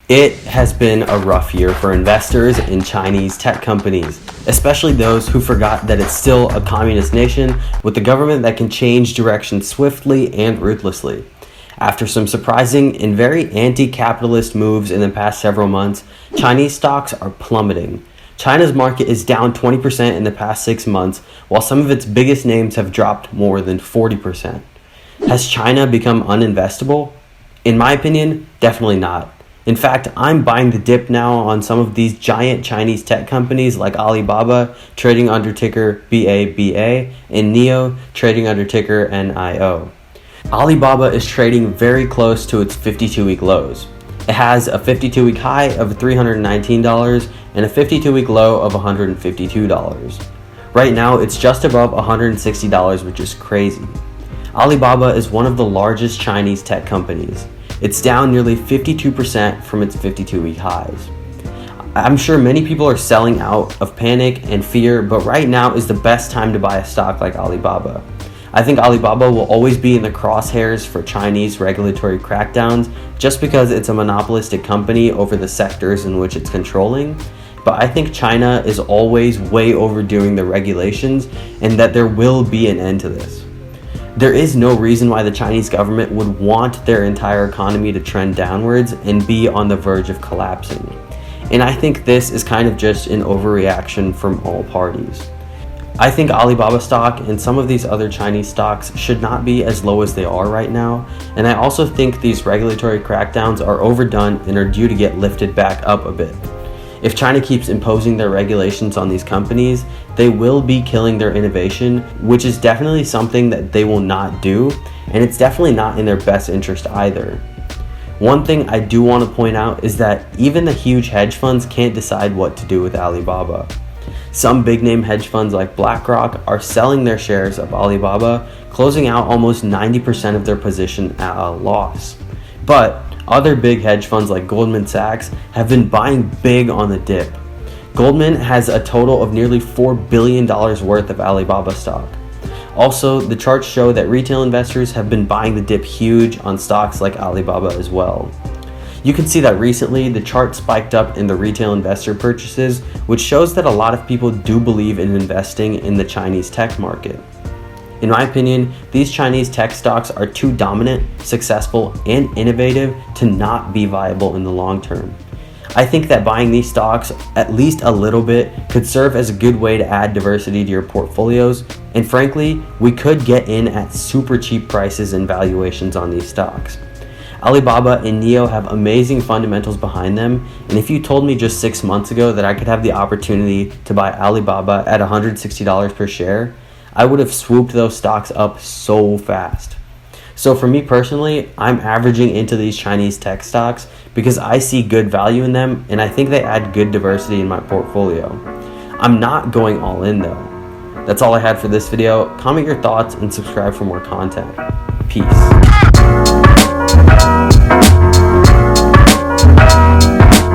It has been a rough year for investors in Chinese tech companies, especially those who forgot that it's still a communist nation with a government that can change direction swiftly and ruthlessly. After some surprising and very anti-capitalist moves in the past several months, Chinese stocks are plummeting. China's market is down 20% in the past 6 months, while some of its biggest names have dropped more than 40%. Has China become uninvestable? In my opinion, definitely not. In fact, I'm buying the dip now on some of these giant Chinese tech companies like Alibaba, trading under ticker BABA, and NIO, trading under ticker NIO. Alibaba is trading very close to its 52-week lows. It has a 52-week high of $319 and a 52-week low of $152. Right now, it's just above $160, which is crazy. Alibaba is one of the largest Chinese tech companies. It's down nearly 52% from its 52-week highs. I'm sure many people are selling out of panic and fear, but right now is the best time to buy a stock like Alibaba. I think Alibaba will always be in the crosshairs for Chinese regulatory crackdowns just because it's a monopolistic company over the sectors in which it's controlling. But I think China is always way overdoing the regulations and that there will be an end to this. There is no reason why the Chinese government would want their entire economy to trend downwards and be on the verge of collapsing. And I think this is kind of just an overreaction from all parties. I think Alibaba stock and some of these other Chinese stocks should not be as low as they are right now, and I also think these regulatory crackdowns are overdone and are due to get lifted back up a bit. If China keeps imposing their regulations on these companies, they will be killing their innovation, which is definitely something that they will not do, and it's definitely not in their best interest either. One thing I do want to point out is that even the huge hedge funds can't decide what to do with Alibaba. Some big name hedge funds like BlackRock are selling their shares of Alibaba, closing out almost 90% of their position at a loss. But other big hedge funds like Goldman Sachs have been buying big on the dip. Goldman has a total of nearly $4 billion worth of Alibaba stock. Also, the charts show that retail investors have been buying the dip huge on stocks like Alibaba as well. You can see that recently the chart spiked up in the retail investor purchases, which shows that a lot of people do believe in investing in the Chinese tech market. In my opinion, these Chinese tech stocks are too dominant, successful, and innovative to not be viable in the long term. I think that buying these stocks at least a little bit could serve as a good way to add diversity to your portfolios, and frankly, we could get in at super cheap prices and valuations on these stocks. Alibaba and NIO have amazing fundamentals behind them, and if you told me just 6 months ago that I could have the opportunity to buy Alibaba at $160 per share, I would have swooped those stocks up so fast. So for me personally, I'm averaging into these Chinese tech stocks because I see good value in them and I think they add good diversity in my portfolio. I'm not going all in though. That's all I had for this video. Comment your thoughts and subscribe for more content. Peace.